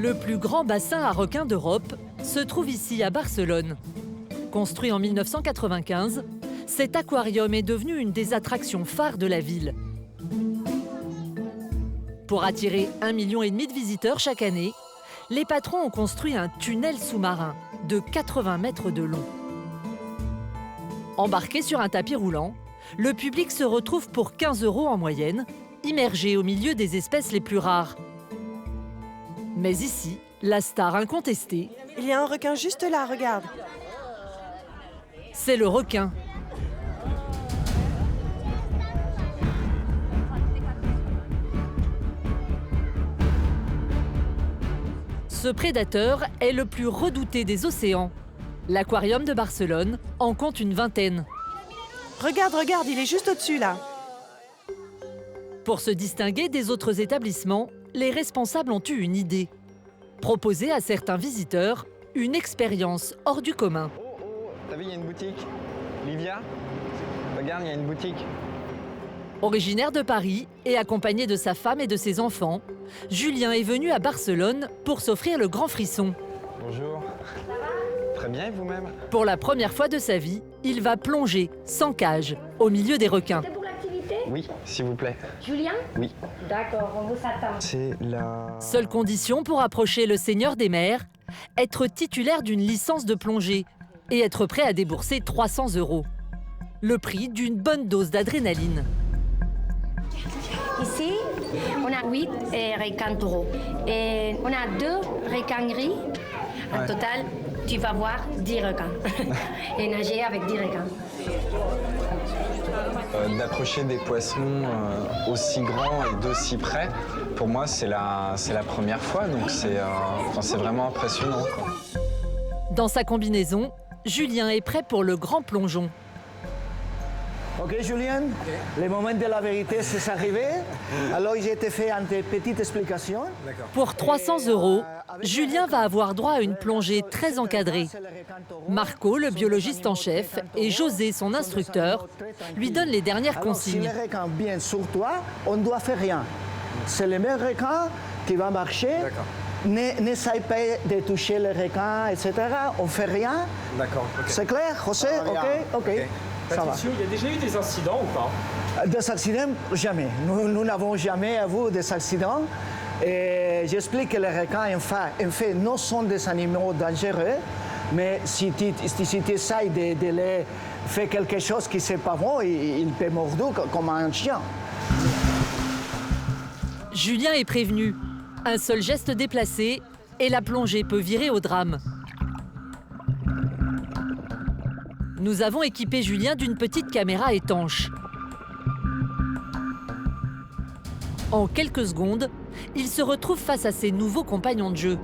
Le plus grand bassin à requins d'Europe se trouve ici à Barcelone. Construit en 1995, cet aquarium est devenu une des attractions phares de la ville. Pour attirer 1,5 million de visiteurs chaque année, les patrons ont construit un tunnel sous-marin de 80 mètres de long. Embarqué sur un tapis roulant, le public se retrouve pour 15 € en moyenne, immergé au milieu des espèces les plus rares. Mais ici, la star incontestée, Il y a un requin juste là, regarde. c'est le requin. Ce prédateur est le plus redouté des océans. L'aquarium de Barcelone en compte une vingtaine. Regarde, regarde, il est juste au-dessus là. Pour se distinguer des autres établissements, les responsables ont eu une idée. Proposer à certains visiteurs une expérience hors du commun. T'as vu, il y a une boutique. Livia, regarde, il y a une boutique. Originaire de Paris et accompagné de sa femme et de ses enfants, Julien est venu à Barcelone pour s'offrir le grand frisson. Bonjour. Très bien, et vous-même? Pour la première fois de sa vie, il va plonger, sans cage, au milieu des requins. C'est pour l'activité? Oui, s'il vous plaît. Julien? Oui. D'accord, on vous attend. C'est la... Seule condition pour approcher le seigneur des mers, être titulaire d'une licence de plongée et être prêt à débourser 300 €. Le prix d'une bonne dose d'adrénaline. Ici, on a 8 requins taureaux. Et on a 2 requins gris. En Ouais. total, tu vas voir 10 requins. Et nager avec 10 requins. D'approcher des poissons aussi grands et d'aussi près, pour moi, c'est la première fois, donc c'est vraiment impressionnant, quoi. Dans sa combinaison, Julien est prêt pour le grand plongeon. Ok, Julien, le moment de la vérité, c'est arrivé. Alors, j'ai te fait une petite explication. Pour 300 €, Julien va avoir droit à une plongée très encadrée. Marco, le biologiste en chef, et José, son instructeur, lui donnent les dernières Alors, si consignes. le requin vient sur toi, on ne doit faire rien. C'est le même requin qui va marcher. N'essaye pas de toucher le requin, etc. On ne fait rien. D'accord, ok. C'est clair, José? Ok. Ça va. Patricio, il y a déjà eu des incidents ou pas? Des accidents, jamais. Nous n'avons jamais vu des accidents. Et j'explique que les requins, en fait, non sont des animaux dangereux, mais si tu essaies de les faire quelque chose qui n'est pas bon, il peut mordre comme un chien. Julien est prévenu. Un seul geste déplacé et la plongée peut virer au drame. Nous avons équipé Julien d'une petite caméra étanche. En quelques secondes, il se retrouve face à ses nouveaux compagnons de jeu.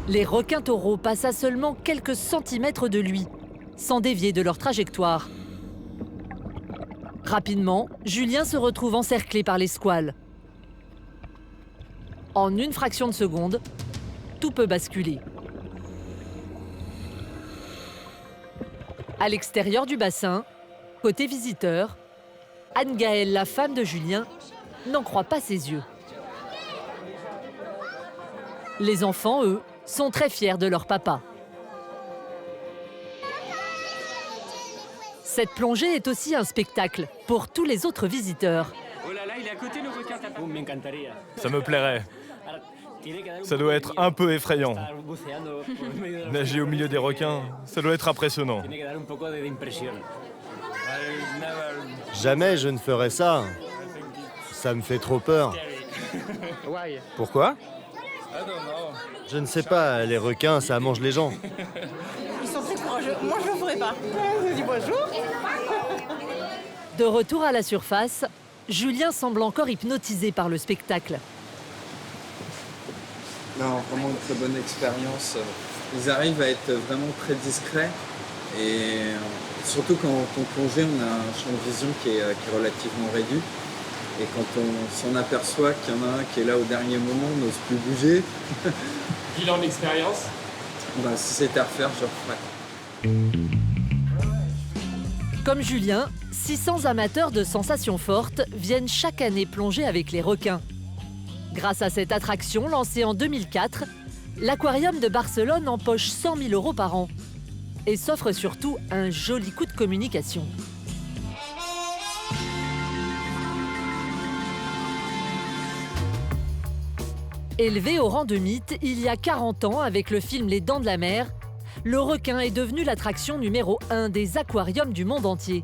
Les requins taureaux passent à seulement quelques centimètres de lui, sans dévier de leur trajectoire. Rapidement, Julien se retrouve encerclé par les squales. En une fraction de seconde, tout peut basculer. À l'extérieur du bassin, côté visiteur, Anne-Gaëlle, la femme de Julien, n'en croit pas ses yeux. Les enfants, eux, sont très fiers de leur papa. Cette plongée est aussi un spectacle pour tous les autres visiteurs. Oh là là, il est à côté le requin. Ça me plairait. Ça doit être un peu effrayant. Nager au milieu des requins, ça doit être impressionnant. Jamais je ne ferais ça. Ça me fait trop peur. Pourquoi? Je ne sais pas, les requins, ça mange les gens. Ils sont très courageux. Moi, je le ferai pas. Je dis bonjour. De retour à la surface, Julien semble encore hypnotisé par le spectacle. Non, vraiment une très bonne expérience. Ils arrivent à être vraiment très discrets et surtout quand on plongeait, on a un champ de vision qui est relativement réduit. Et quand on s'en aperçoit qu'il y en a un qui est là au dernier moment, on n'ose plus bouger. Bilan d'expérience? Si c'était à refaire, je referais. Comme Julien, 600 amateurs de sensations fortes viennent chaque année plonger avec les requins. Grâce à cette attraction lancée en 2004, l'aquarium de Barcelone empoche 100 000 € par an et s'offre surtout un joli coup de communication. Élevé au rang de mythe il y a 40 ans avec le film Les Dents de la Mer, le requin est devenu l'attraction numéro 1 des aquariums du monde entier.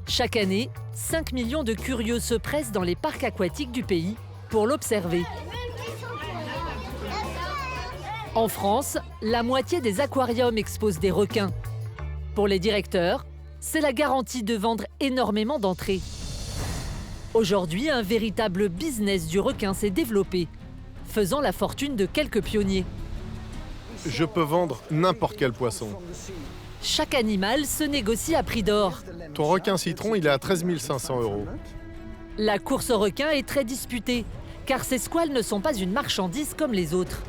Chaque année, 5 millions de curieux se pressent dans les parcs aquatiques du pays pour l'observer. En France, la moitié des aquariums exposent des requins. Pour les directeurs, c'est la garantie de vendre énormément d'entrées. Aujourd'hui, un véritable business du requin s'est développé, faisant la fortune de quelques pionniers. Je peux vendre n'importe quel poisson. Chaque animal se négocie à prix d'or. Ton requin citron, il est à 13 500 €. La course au requin est très disputée, car ces squales ne sont pas une marchandise comme les autres.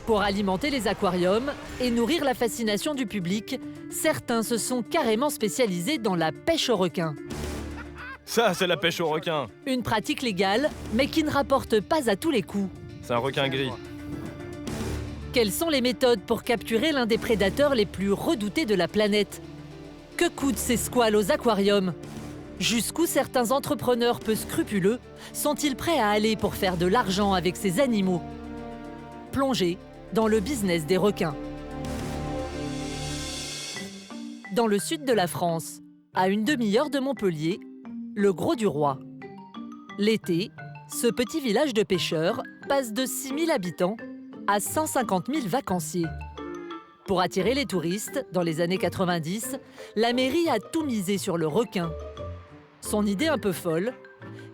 Pour alimenter les aquariums et nourrir la fascination du public, certains se sont carrément spécialisés dans la pêche au requin. Ça, c'est la pêche au requin. Une pratique légale, mais qui ne rapporte pas à tous les coups. C'est un requin gris. Quelles sont les méthodes pour capturer l'un des prédateurs les plus redoutés de la planète? Que coûtent ces squales aux aquariums? Jusqu'où certains entrepreneurs peu scrupuleux sont-ils prêts à aller pour faire de l'argent avec ces animaux? Plongez dans le business des requins. Dans le sud de la France, à une demi-heure de Montpellier, le Grau-du-Roi. L'été, ce petit village de pêcheurs passe de 6 000 habitants à 150 000 vacanciers. Pour attirer les touristes, dans les années 90, la mairie a tout misé sur le requin. Son idée un peu folle,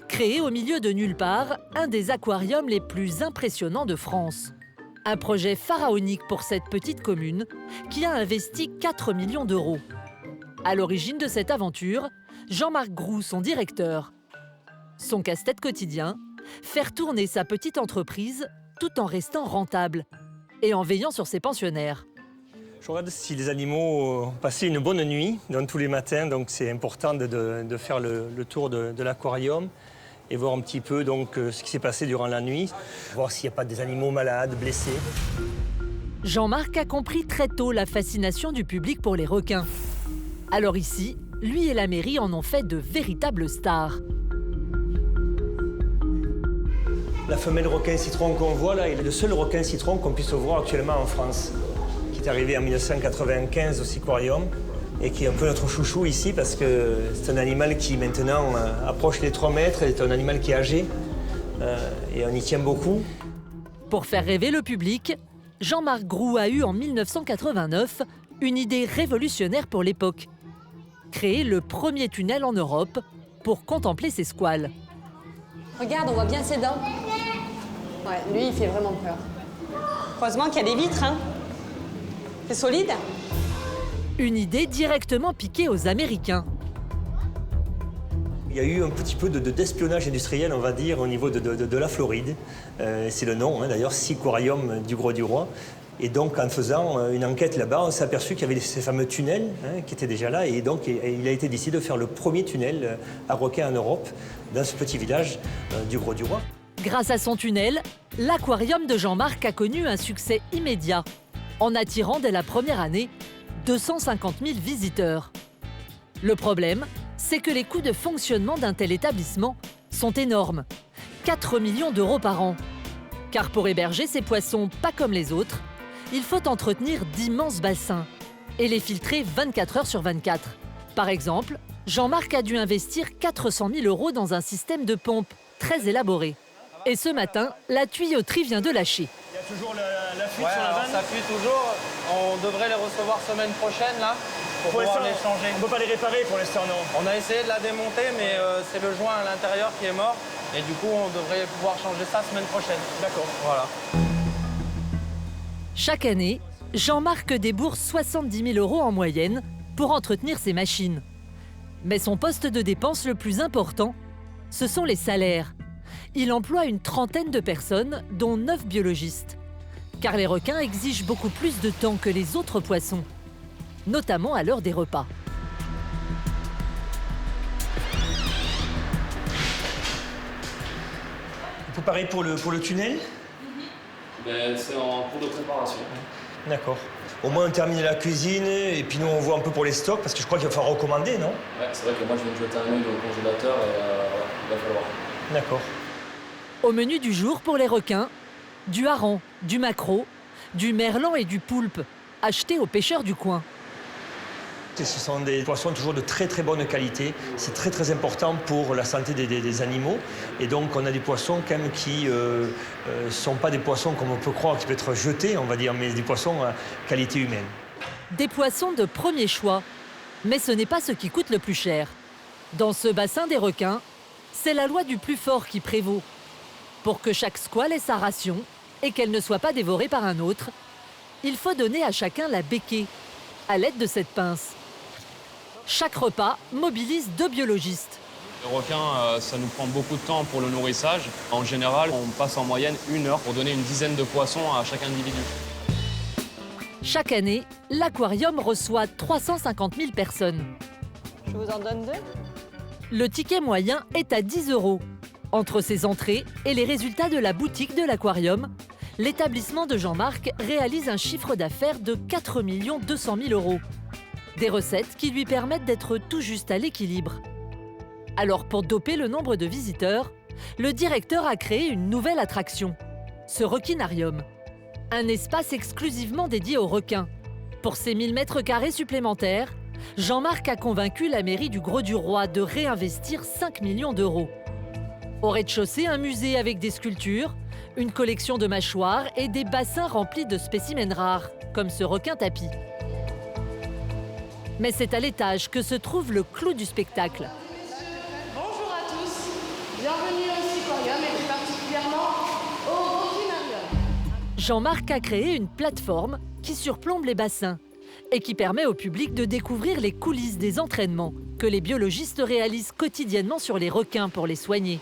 créer au milieu de nulle part un des aquariums les plus impressionnants de France. Un projet pharaonique pour cette petite commune qui a investi 4 millions d'euros. À l'origine de cette aventure, Jean-Marc Groux, son directeur. Son casse-tête quotidien, faire tourner sa petite entreprise tout en restant rentable et en veillant sur ses pensionnaires. Je regarde si les animaux ont passé une bonne nuit, donc tous les matins, donc c'est important de faire le tour de l'aquarium et voir un petit peu donc, ce qui s'est passé durant la nuit, voir s'il n'y a pas des animaux malades, blessés. Jean-Marc a compris très tôt la fascination du public pour les requins. Alors ici, lui et la mairie en ont fait de véritables stars. La femelle requin citron qu'on voit là est le seul requin citron qu'on puisse voir actuellement en France, qui est arrivé en 1995 au Siquarium et qui est un peu notre chouchou ici parce que c'est un animal qui maintenant approche les 3 mètres, c'est un animal qui est âgé et on y tient beaucoup. Pour faire rêver le public, Jean-Marc Groux a eu en 1989 une idée révolutionnaire pour l'époque. Créer le premier tunnel en Europe pour contempler ces squales. Regarde, on voit bien ses dents. Ouais, lui, il fait vraiment peur. Heureusement qu'il y a des vitres, hein. C'est solide. Une idée directement piquée aux Américains. Il y a eu un petit peu d'espionnage industriel, on va dire, au niveau de la Floride. C'est le nom, hein, d'ailleurs, Siquarium du Grau-du-Roi. Et donc, en faisant une enquête là-bas, on s'est aperçu qu'il y avait ces fameux tunnels qui étaient déjà là. Et donc, il a été décidé de faire le premier tunnel à requin en Europe, dans ce petit village du Grau-du-Roi. Grâce à son tunnel, l'aquarium de Jean-Marc a connu un succès immédiat, en attirant dès la première année 250 000 visiteurs. Le problème, c'est que les coûts de fonctionnement d'un tel établissement sont énormes, 4 millions d'euros par an. Car pour héberger ces poissons pas comme les autres, il faut entretenir d'immenses bassins et les filtrer 24 heures sur 24. Par exemple, Jean-Marc a dû investir 400 000 € dans un système de pompe très élaboré. Et ce matin, la tuyauterie vient de lâcher. Il y a toujours la fuite sur la alors vanne. ça fuit toujours. On devrait les recevoir semaine prochaine, là, pour pouvoir les changer. On ne peut pas les réparer pour l'instant, non. On a essayé de la démonter, mais c'est le joint à l'intérieur qui est mort. Et du coup, on devrait pouvoir changer ça semaine prochaine. D'accord. Voilà. Chaque année, Jean-Marc débourse 70 000 € en moyenne pour entretenir ses machines. Mais son poste de dépense le plus important, ce sont les salaires. Il emploie une trentaine de personnes, dont 9 biologistes. Car les requins exigent beaucoup plus de temps que les autres poissons, notamment à l'heure des repas. coup, pareil pour le tunnel? C'est en cours de préparation. D'accord. Au moins on termine la cuisine et puis nous on voit un peu pour les stocks parce que je crois qu'il va falloir recommander, non? Ouais, c'est vrai que moi je viens de jeter un œil au congélateur et il va falloir. D'accord. Au menu du jour pour les requins, du hareng, du maquereau, du merlan et du poulpe, achetés aux pêcheurs du coin. Ce sont des poissons toujours de très très bonne qualité. C'est très très important pour la santé des animaux. Et donc on a des poissons quand même qui ne sont pas des poissons comme on peut croire qui peuvent être jetés, on va dire, mais des poissons à qualité humaine. Des poissons de premier choix. Mais ce n'est pas ce qui coûte le plus cher. Dans ce bassin des requins, c'est la loi du plus fort qui prévaut. Pour que chaque squale ait sa ration et qu'elle ne soit pas dévorée par un autre, il faut donner à chacun la béquée, à l'aide de cette pince. Chaque repas mobilise 2 biologistes. Le requin, ça nous prend beaucoup de temps pour le nourrissage. En général, on passe en moyenne 1 heure pour donner une dizaine de poissons à chaque individu. Chaque année, l'aquarium reçoit 350 000 personnes. Je vous en donne 2. Le ticket moyen est à 10 €. Entre ses entrées et les résultats de la boutique de l'aquarium, l'établissement de Jean-Marc réalise un chiffre d'affaires de 4 200 000 €. Des recettes qui lui permettent d'être tout juste à l'équilibre. Alors pour doper le nombre de visiteurs, le directeur a créé une nouvelle attraction, ce requinarium. Un espace exclusivement dédié aux requins. Pour ces 1000 mètres carrés supplémentaires, Jean-Marc a convaincu la mairie du Grau-du-Roi de réinvestir 5 millions d'euros. Au rez-de-chaussée, un musée avec des sculptures, une collection de mâchoires et des bassins remplis de spécimens rares, comme ce requin tapis. Mais c'est à l'étage que se trouve le clou du spectacle. Bonjour à tous, bienvenue au aquarium et plus particulièrement au requinarium. Jean-Marc a créé une plateforme qui surplombe les bassins et qui permet au public de découvrir les coulisses des entraînements que les biologistes réalisent quotidiennement sur les requins pour les soigner.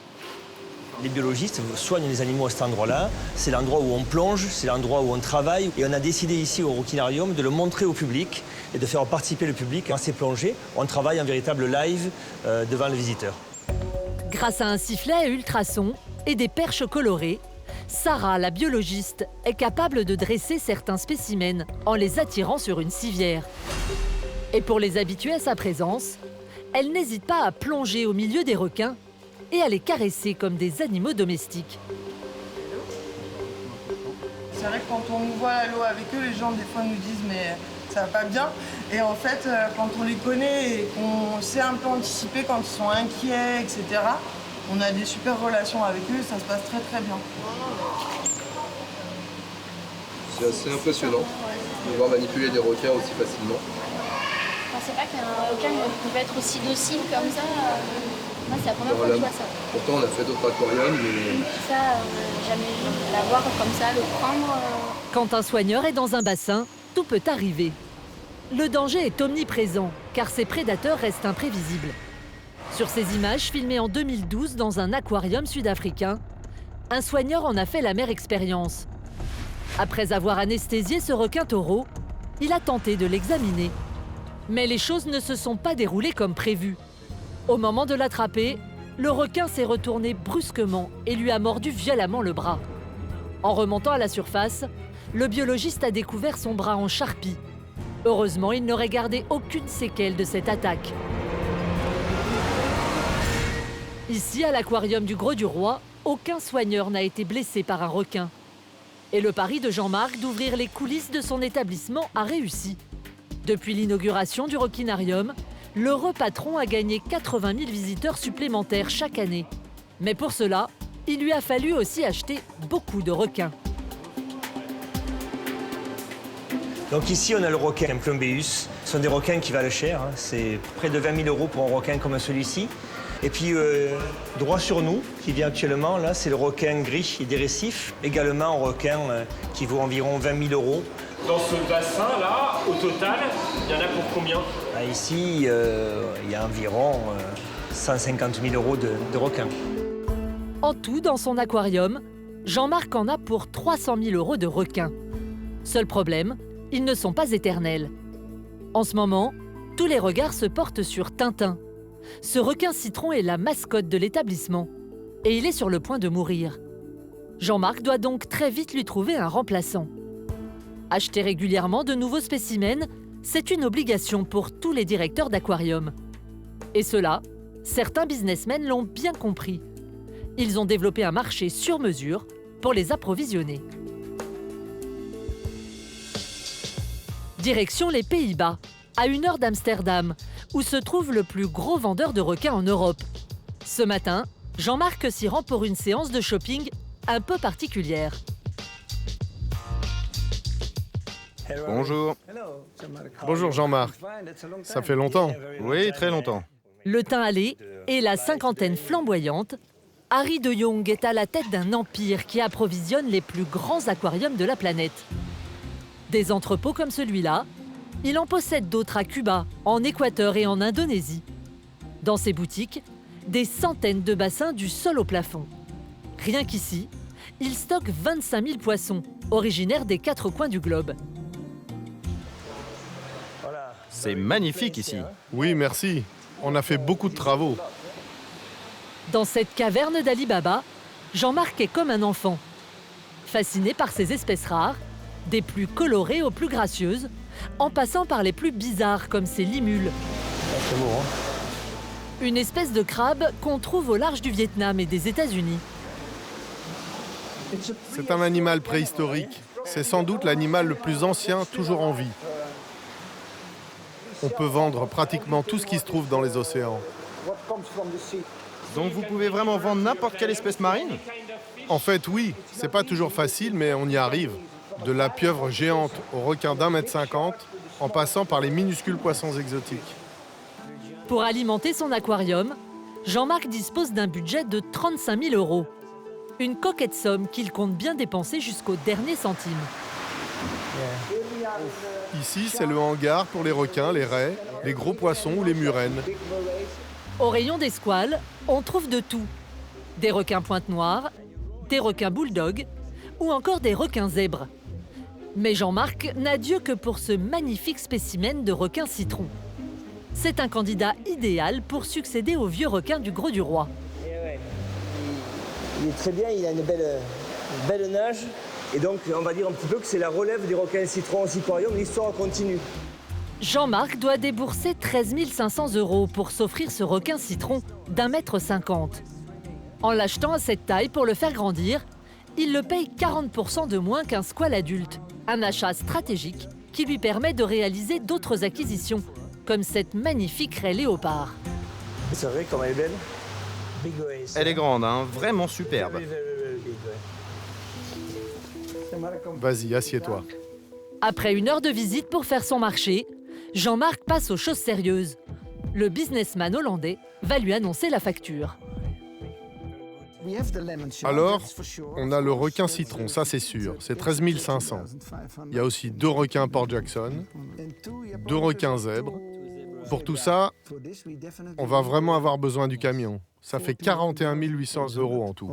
Les biologistes soignent les animaux à cet endroit-là. C'est l'endroit où on plonge, c'est l'endroit où on travaille. Et on a décidé ici au requinarium de le montrer au public et de faire participer le public à ces plongées. On travaille en véritable live devant le visiteur. Grâce à un sifflet à ultrasons et des perches colorées, Sarah, la biologiste, est capable de dresser certains spécimens en les attirant sur une civière. Et pour les habituer à sa présence, elle n'hésite pas à plonger au milieu des requins et à les caresser comme des animaux domestiques. C'est vrai que quand on nous voit à l'eau avec eux, les gens des fois nous disent mais ça va pas bien. Et en fait, quand on les connaît et qu'on sait un peu anticiper quand ils sont inquiets, etc., on a des super relations avec eux, ça se passe très très bien. C'est assez impressionnant de pouvoir manipuler des requins aussi facilement. Je pensais pas qu'un requin pouvait être aussi docile comme ça. Moi, c'est la première fois que je vois ça. Pourtant, on a fait d'autres aquariums, mais... Ça, jamais vu. La voir comme ça, le prendre... Quand un soigneur est dans un bassin, tout peut arriver. Le danger est omniprésent, car ses prédateurs restent imprévisibles. Sur ces images filmées en 2012 dans un aquarium sud-africain, un soigneur en a fait l'amère expérience. Après avoir anesthésié ce requin taureau, il a tenté de l'examiner. Mais les choses ne se sont pas déroulées comme prévu. Au moment de l'attraper, le requin s'est retourné brusquement et lui a mordu violemment le bras. En remontant à la surface, le biologiste a découvert son bras en charpie. Heureusement, il n'aurait gardé aucune séquelle de cette attaque. Ici, à l'aquarium du Grau-du-Roi, aucun soigneur n'a été blessé par un requin. Et le pari de Jean-Marc d'ouvrir les coulisses de son établissement a réussi. Depuis l'inauguration du requinarium, l'heureux patron a gagné 80 000 visiteurs supplémentaires chaque année. Mais pour cela, il lui a fallu aussi acheter beaucoup de requins. Donc ici, on a le requin Plumbeus. Ce sont des requins qui valent cher. C'est près de 20 000 € pour un requin comme celui-ci. Et puis, droit sur nous, qui vient actuellement, là, c'est le requin gris et des récifs. Également un requin qui vaut environ 20 000 €. Dans ce bassin-là, au total, il y en a pour combien? Ici, il y a environ 150 000 € de requins. En tout, dans son aquarium, Jean-Marc en a pour 300 000 € de requins. Seul problème, ils ne sont pas éternels. En ce moment, tous les regards se portent sur Tintin. Ce requin citron est la mascotte de l'établissement. Et il est sur le point de mourir. Jean-Marc doit donc très vite lui trouver un remplaçant. Acheter régulièrement de nouveaux spécimens, c'est une obligation pour tous les directeurs d'aquarium. Et cela, certains businessmen l'ont bien compris. Ils ont développé un marché sur mesure pour les approvisionner. Direction les Pays-Bas, à 1 heure d'Amsterdam, où se trouve le plus gros vendeur de requins en Europe. Ce matin, Jean-Marc s'y rend pour une séance de shopping un peu particulière. Bonjour. Bonjour Jean-Marc. Ça fait longtemps. Oui, très longtemps. Le teint hâlé et la cinquantaine flamboyante, Harry de Jong est à la tête d'un empire qui approvisionne les plus grands aquariums de la planète. Des entrepôts comme celui-là, il en possède d'autres à Cuba, en Équateur et en Indonésie. Dans ses boutiques, des centaines de bassins du sol au plafond. Rien qu'ici, il stocke 25 000 poissons, originaires des 4 coins du globe. C'est magnifique ici. Oui, merci. On a fait beaucoup de travaux. Dans cette caverne d'Ali Baba, Jean-Marc est comme un enfant. Fasciné par ces espèces rares, des plus colorées aux plus gracieuses, en passant par les plus bizarres comme ces limules. C'est beau, hein? Une espèce de crabe qu'on trouve au large du Vietnam et des États-Unis. C'est un animal préhistorique. C'est sans doute l'animal le plus ancien toujours en vie. On peut vendre pratiquement tout ce qui se trouve dans les océans. Donc vous pouvez vraiment vendre n'importe quelle espèce marine? En fait, oui. C'est pas toujours facile, mais on y arrive. De la pieuvre géante au requin d'1,50 m, en passant par les minuscules poissons exotiques. Pour alimenter son aquarium, Jean-Marc dispose d'un budget de 35 000 €. Une coquette somme qu'il compte bien dépenser jusqu'au dernier centime. Ici, c'est le hangar pour les requins, les raies, les gros poissons ou les murènes. Au rayon des squales, on trouve de tout. Des requins pointe noire, des requins bulldog ou encore des requins zèbres. Mais Jean-Marc n'a Dieu que pour ce magnifique spécimen de requin citron. C'est un candidat idéal pour succéder au vieux requin du Gros du Roi. Il est très bien, il a une belle nage. Et donc, on va dire un petit peu que c'est la relève des requins citrons au aquarium. L'histoire continue. Jean-Marc doit débourser 13 500 € pour s'offrir ce requin citron d'1,50 m. En l'achetant à cette taille pour le faire grandir, il le paye 40% de moins qu'un squale adulte. Un achat stratégique qui lui permet de réaliser d'autres acquisitions, comme cette magnifique raie léopard. C'est vrai comme elle est belle. Elle est grande, hein, vraiment superbe. Vas-y, assieds-toi. Après 1 heure de visite pour faire son marché, Jean-Marc passe aux choses sérieuses. Le businessman hollandais va lui annoncer la facture. Alors, on a le requin citron, ça c'est sûr, c'est 13 500. Il y a aussi 2 requins Port Jackson, 2 requins zèbres. Pour tout ça, on va vraiment avoir besoin du camion. Ça fait 41 800 € en tout.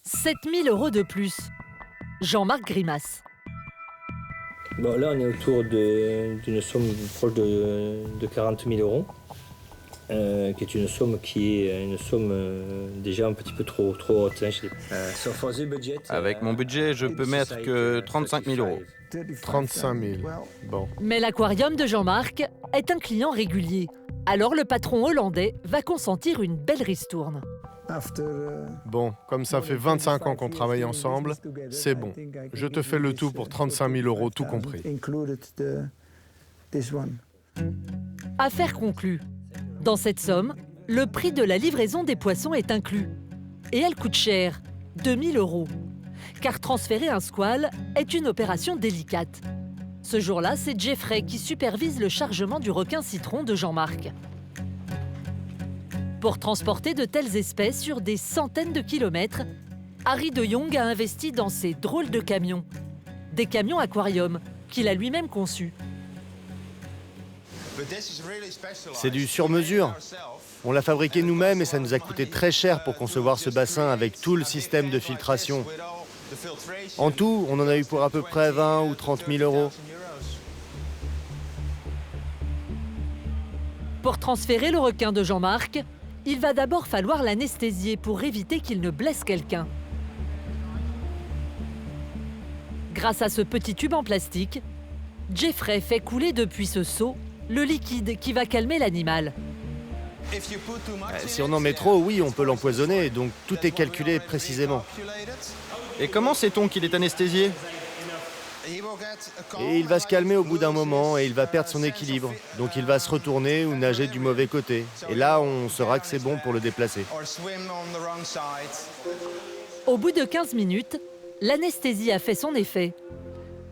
7 000 € de plus. Jean-Marc grimace. Bon, là, on est autour d'une somme proche de 40 000 €, qui est une somme déjà un petit peu trop haute. Avec mon budget, je peux mettre que 35 000 €. 35 000, bon. Mais l'aquarium de Jean-Marc est un client régulier. Alors le patron hollandais va consentir une belle ristourne. Bon, comme ça fait 25 ans qu'on travaille ensemble, c'est bon. Je te fais le tout pour 35 000 € tout compris. Affaire conclue. Dans cette somme, le prix de la livraison des poissons est inclus. Et elle coûte cher, 2 000 €. Car transférer un squale est une opération délicate. Ce jour-là, c'est Jeffrey qui supervise le chargement du requin citron de Jean-Marc. Pour transporter de telles espèces sur des centaines de kilomètres, Harry de Jong a investi dans ces drôles de camions. Des camions aquarium qu'il a lui-même conçus. C'est du sur-mesure. On l'a fabriqué nous-mêmes et ça nous a coûté très cher pour concevoir ce bassin avec tout le système de filtration. En tout, on en a eu pour à peu près 20 ou 30 000 €. Pour transférer le requin de Jean-Marc, il va d'abord falloir l'anesthésier pour éviter qu'il ne blesse quelqu'un. Grâce à ce petit tube en plastique, Jeffrey fait couler depuis ce seau le liquide qui va calmer l'animal. Si on en met trop, oui, on peut l'empoisonner, donc tout est calculé précisément. Et comment sait-on qu'il est anesthésié? Et il va se calmer au bout d'un moment et il va perdre son équilibre. Donc il va se retourner ou nager du mauvais côté. Et là, on saura que c'est bon pour le déplacer. Au bout de 15 minutes, l'anesthésie a fait son effet.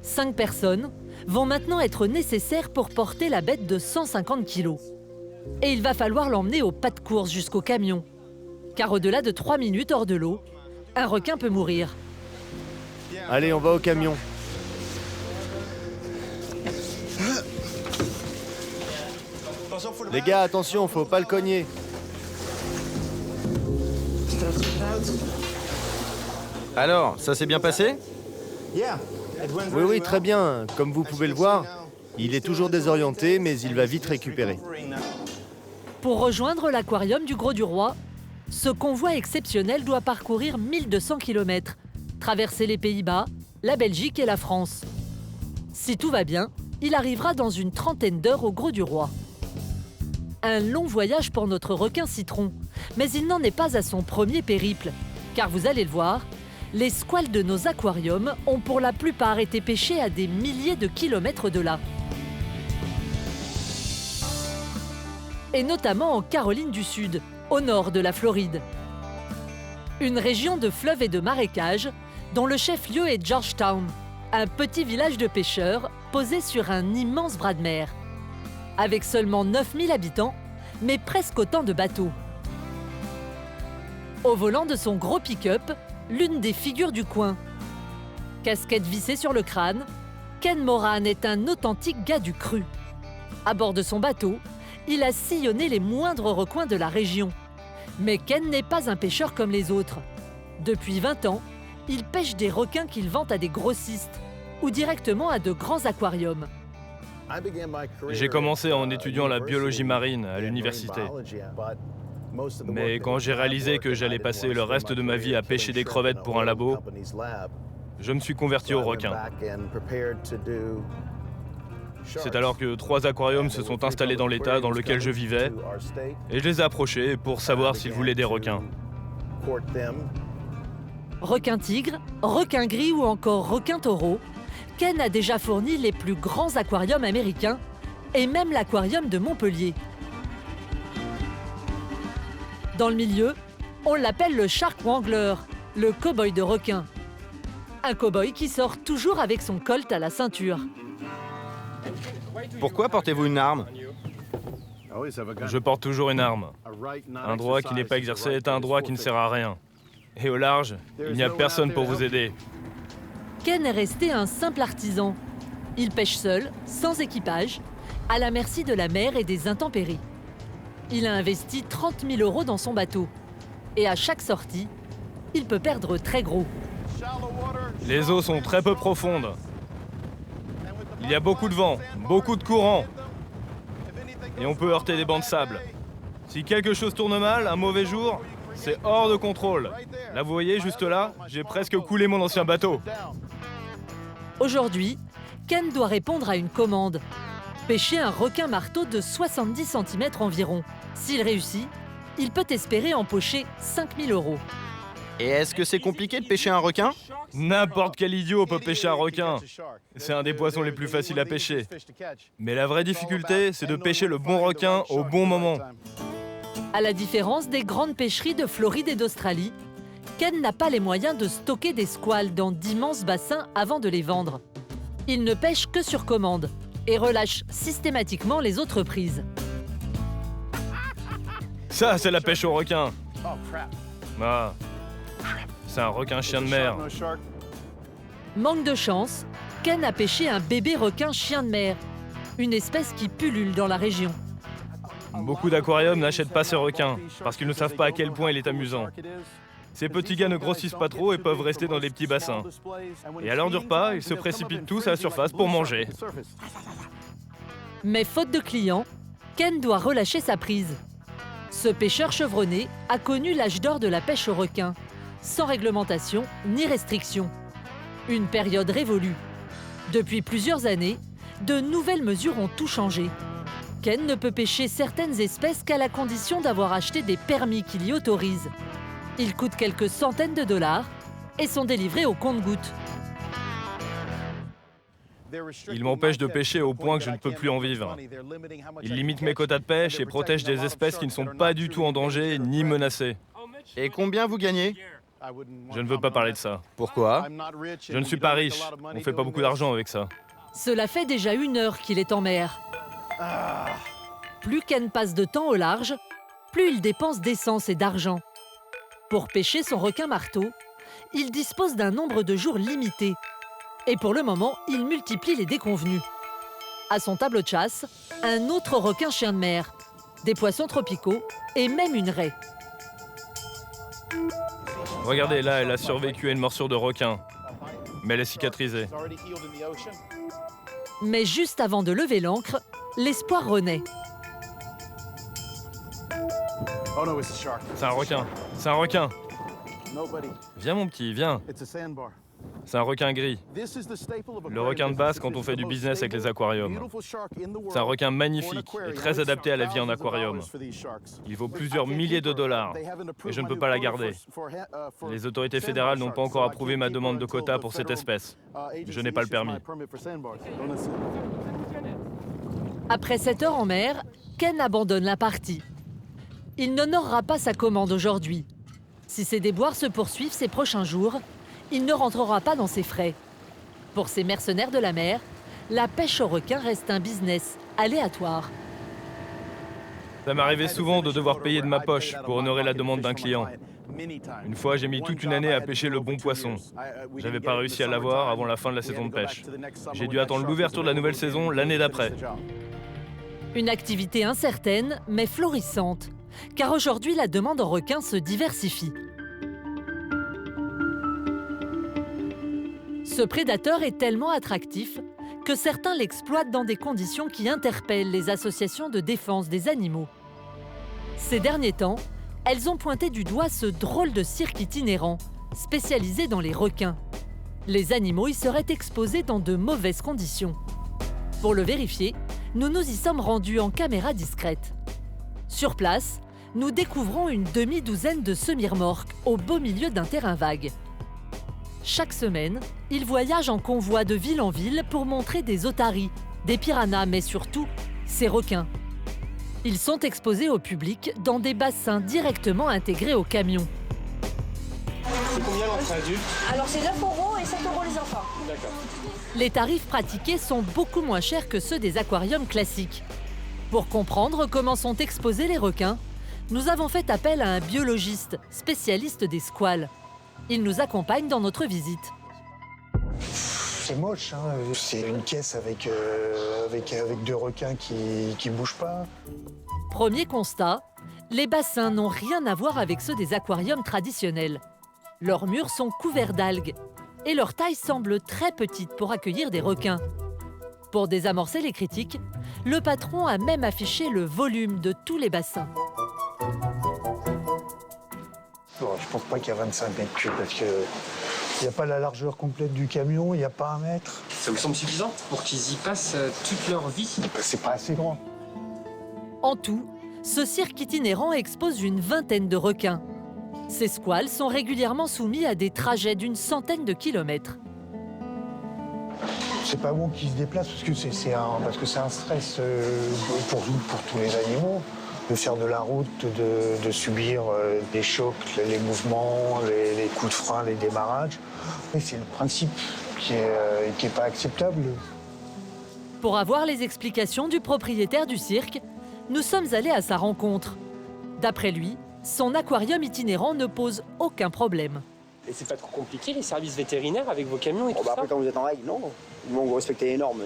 5 personnes vont maintenant être nécessaires pour porter la bête de 150 kilos. Et il va falloir l'emmener au pas de course jusqu'au camion. Car au-delà de 3 minutes hors de l'eau, un requin peut mourir. Allez, on va au camion. Les gars, attention, faut pas le cogner. Alors, ça s'est bien passé? Oui, oui, très bien. Comme vous pouvez le voir, il est toujours désorienté, mais il va vite récupérer. Pour rejoindre l'aquarium du Gros du Roi, ce convoi exceptionnel doit parcourir 1200 km, traverser les Pays-Bas, la Belgique et la France. Si tout va bien, il arrivera dans une trentaine d'heures au Gros du Roi. Un long voyage pour notre requin citron, mais il n'en est pas à son premier périple, car vous allez le voir, les squales de nos aquariums ont pour la plupart été pêchés à des milliers de kilomètres de là. Et notamment en Caroline du Sud, au nord de la Floride. Une région de fleuves et de marécages dont le chef-lieu est Georgetown, un petit village de pêcheurs posé sur un immense bras de mer. Avec seulement 9000 habitants, mais presque autant de bateaux. Au volant de son gros pick-up, l'une des figures du coin. Casquette vissée sur le crâne, Ken Moran est un authentique gars du cru. À bord de son bateau, il a sillonné les moindres recoins de la région. Mais Ken n'est pas un pêcheur comme les autres. Depuis 20 ans, il pêche des requins qu'il vend à des grossistes ou directement à de grands aquariums. J'ai commencé en étudiant la biologie marine à l'université. Mais quand j'ai réalisé que j'allais passer le reste de ma vie à pêcher des crevettes pour un labo, je me suis converti au requin. C'est alors que 3 aquariums se sont installés dans l'état dans lequel je vivais, et je les ai approchés pour savoir s'ils voulaient des requins. Requin tigre, requin gris ou encore requin taureau, Ken a déjà fourni les plus grands aquariums américains et même l'aquarium de Montpellier. Dans le milieu, on l'appelle le Shark Wrangler, le cow-boy de requin. Un cow-boy qui sort toujours avec son colt à la ceinture. Pourquoi portez-vous une arme? Je porte toujours une arme. Un droit qui n'est pas exercé est un droit qui ne sert à rien. Et au large, il n'y a personne pour vous aider. Ken est resté un simple artisan. Il pêche seul, sans équipage, à la merci de la mer et des intempéries. Il a investi 30 000 € dans son bateau. Et à chaque sortie, il peut perdre très gros. Les eaux sont très peu profondes. Il y a beaucoup de vent, beaucoup de courant. Et on peut heurter des bancs de sable. Si quelque chose tourne mal, un mauvais jour, c'est hors de contrôle. Là, vous voyez, juste là, j'ai presque coulé mon ancien bateau. Aujourd'hui, Ken doit répondre à une commande. Pêcher un requin marteau de 70 cm environ. S'il réussit, il peut espérer empocher 5 000 €. Et est-ce que c'est compliqué de pêcher un requin? N'importe quel idiot peut pêcher un requin. C'est un des poissons les plus faciles à pêcher. Mais la vraie difficulté, c'est de pêcher le bon requin au bon moment. À la différence des grandes pêcheries de Floride et d'Australie, Ken n'a pas les moyens de stocker des squales dans d'immenses bassins avant de les vendre. Il ne pêche que sur commande et relâche systématiquement les autres prises. Ça, c'est la pêche au requin. Ah, c'est un requin chien de mer. Manque de chance, Ken a pêché un bébé requin chien de mer, une espèce qui pullule dans la région. Beaucoup d'aquariums n'achètent pas ces requins, parce qu'ils ne savent pas à quel point il est amusant. Ces petits gars ne grossissent pas trop et peuvent rester dans des petits bassins. Et à l'heure du repas, ils se précipitent tous à la surface pour manger. Mais faute de clients, Ken doit relâcher sa prise. Ce pêcheur chevronné a connu l'âge d'or de la pêche au requin, sans réglementation ni restriction. Une période révolue. Depuis plusieurs années, de nouvelles mesures ont tout changé. Ken ne peut pêcher certaines espèces qu'à la condition d'avoir acheté des permis qui l'y autorisent. Ils coûtent quelques centaines de dollars et sont délivrés au compte-gouttes. Ils m'empêchent de pêcher au point que je ne peux plus en vivre. Ils limitent mes quotas de pêche et protègent des espèces qui ne sont pas du tout en danger ni menacées. Et combien vous gagnez? Je ne veux pas parler de ça. Pourquoi? Je ne suis pas riche. On ne fait pas beaucoup d'argent avec ça. Cela fait déjà 1 heure qu'il est en mer. Plus Ken passe de temps au large, plus il dépense d'essence et d'argent. Pour pêcher son requin-marteau, il dispose d'un nombre de jours limité. Et pour le moment, il multiplie les déconvenus. À son tableau de chasse, un autre requin-chien de mer, des poissons tropicaux et même une raie. Regardez, là, elle a survécu à une morsure de requin. Mais elle est cicatrisée. Mais juste avant de lever l'ancre, l'espoir renaît. C'est un requin. C'est un requin. Viens, mon petit, viens. C'est un requin gris. Le requin de base quand on fait du business avec les aquariums. C'est un requin magnifique et très adapté à la vie en aquarium. Il vaut plusieurs milliers de dollars et je ne peux pas la garder. Les autorités fédérales n'ont pas encore approuvé ma demande de quota pour cette espèce. Je n'ai pas le permis. Après 7 heures en mer, Ken abandonne la partie. Il n'honorera pas sa commande aujourd'hui. Si ces déboires se poursuivent ces prochains jours, il ne rentrera pas dans ses frais. Pour ces mercenaires de la mer, la pêche au requin reste un business aléatoire. Ça m'arrivait souvent de devoir payer de ma poche pour honorer la demande d'un client. Une fois, j'ai mis toute une année à pêcher le bon poisson. J'avais pas réussi à l'avoir avant la fin de la saison de pêche. J'ai dû attendre l'ouverture de la nouvelle saison l'année d'après. Une activité incertaine, mais florissante, car aujourd'hui la demande en requin se diversifie. Ce prédateur est tellement attractif que certains l'exploitent dans des conditions qui interpellent les associations de défense des animaux. Ces derniers temps, elles ont pointé du doigt ce drôle de cirque itinérant, spécialisé dans les requins. Les animaux y seraient exposés dans de mauvaises conditions. Pour le vérifier, nous nous y sommes rendus en caméra discrète. Sur place, nous découvrons une demi-douzaine de semi-remorques au beau milieu d'un terrain vague. Chaque semaine, ils voyagent en convoi de ville en ville pour montrer des otaries, des piranhas, mais surtout, ces requins. Ils sont exposés au public dans des bassins directement intégrés au camion. C'est combien l'entrée adulte? Alors c'est 9 € et 7 € les enfants. D'accord. Les tarifs pratiqués sont beaucoup moins chers que ceux des aquariums classiques. Pour comprendre comment sont exposés les requins, nous avons fait appel à un biologiste, spécialiste des squales. Il nous accompagne dans notre visite. C'est moche, hein. C'est une caisse avec 2 requins qui bougent pas. Premier constat, les bassins n'ont rien à voir avec ceux des aquariums traditionnels. Leurs murs sont couverts d'algues et leur taille semble très petite pour accueillir des requins. Pour désamorcer les critiques, le patron a même affiché le volume de tous les bassins. Bon, je pense pas qu'il y a 25 mètres cubes parce qu'il n'y a pas la largeur complète du camion, il n'y a pas 1 mètre. Ça vous semble suffisant pour qu'ils y passent toute leur vie? C'est pas assez grand. En tout, ce cirque itinérant expose une vingtaine de requins. Ces squales sont régulièrement soumis à des trajets d'une centaine de kilomètres. C'est pas bon qu'ils se déplacent parce que c'est un stress pour tous les animaux. De faire de la route, de subir des chocs, les mouvements, les coups de frein, les démarrages. Et c'est le principe qui est pas acceptable. Pour avoir les explications du propriétaire du cirque, nous sommes allés à sa rencontre. D'après lui, son aquarium itinérant ne pose aucun problème. Et c'est pas trop compliqué, les services vétérinaires avec vos camions et tout ça? Après, quand vous êtes en règle, non. Vous respectez les normes.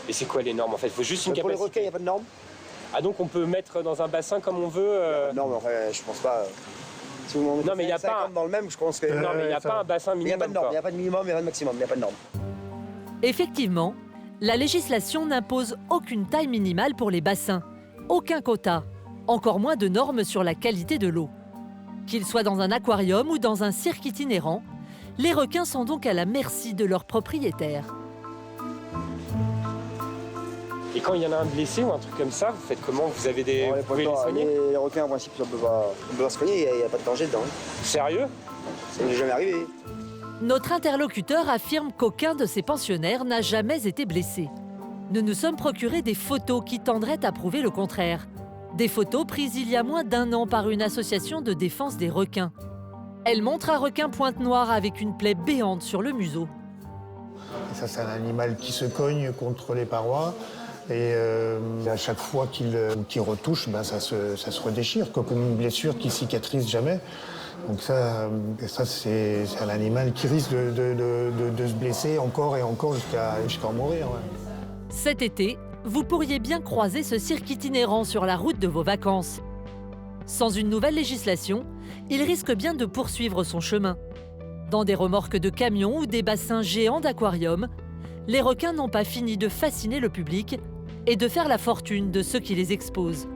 Et c'est quoi les normes en fait? Il faut juste une capacité. Pour les requins, il n'y a pas de normes. Ah donc on peut mettre dans un bassin comme on veut Non, mais enfin, je pense pas. Si vous non, mais il n'y a pas dans le même, je pense que. Non, mais il n'y a pas un bassin minimum. Il n'y a pas de norme, il n'y a pas de minimum, il n'y a pas de maximum, il n'y a pas de norme. Effectivement, la législation n'impose aucune taille minimale pour les bassins, aucun quota. Encore moins de normes sur la qualité de l'eau. Qu'ils soient dans un aquarium ou dans un cirque itinérant, les requins sont donc à la merci de leurs propriétaires. Et quand il y en a un blessé ou un truc comme ça, vous faites comment? Vous avez des... Vous pouvez les soigner? Les requins, en principe, on peut pas se cogner, il n'y a pas de danger dedans. Sérieux? Ça n'est jamais arrivé. Notre interlocuteur affirme qu'aucun de ses pensionnaires n'a jamais été blessé. Nous nous sommes procuré des photos qui tendraient à prouver le contraire. Des photos prises il y a moins d'1 an par une association de défense des requins. Elles montrent un requin pointe noire avec une plaie béante sur le museau. Ça, c'est un animal qui se cogne contre les parois. Et à chaque fois qu'il retouche, ça se redéchire, comme une blessure qui cicatrise jamais. Donc ça c'est un animal qui risque de se blesser encore et encore jusqu'à en mourir. Ouais. Cet été, vous pourriez bien croiser ce cirque itinérant sur la route de vos vacances. Sans une nouvelle législation, il risque bien de poursuivre son chemin. Dans des remorques de camions ou des bassins géants d'aquarium, les requins n'ont pas fini de fasciner le public et de faire la fortune de ceux qui les exposent.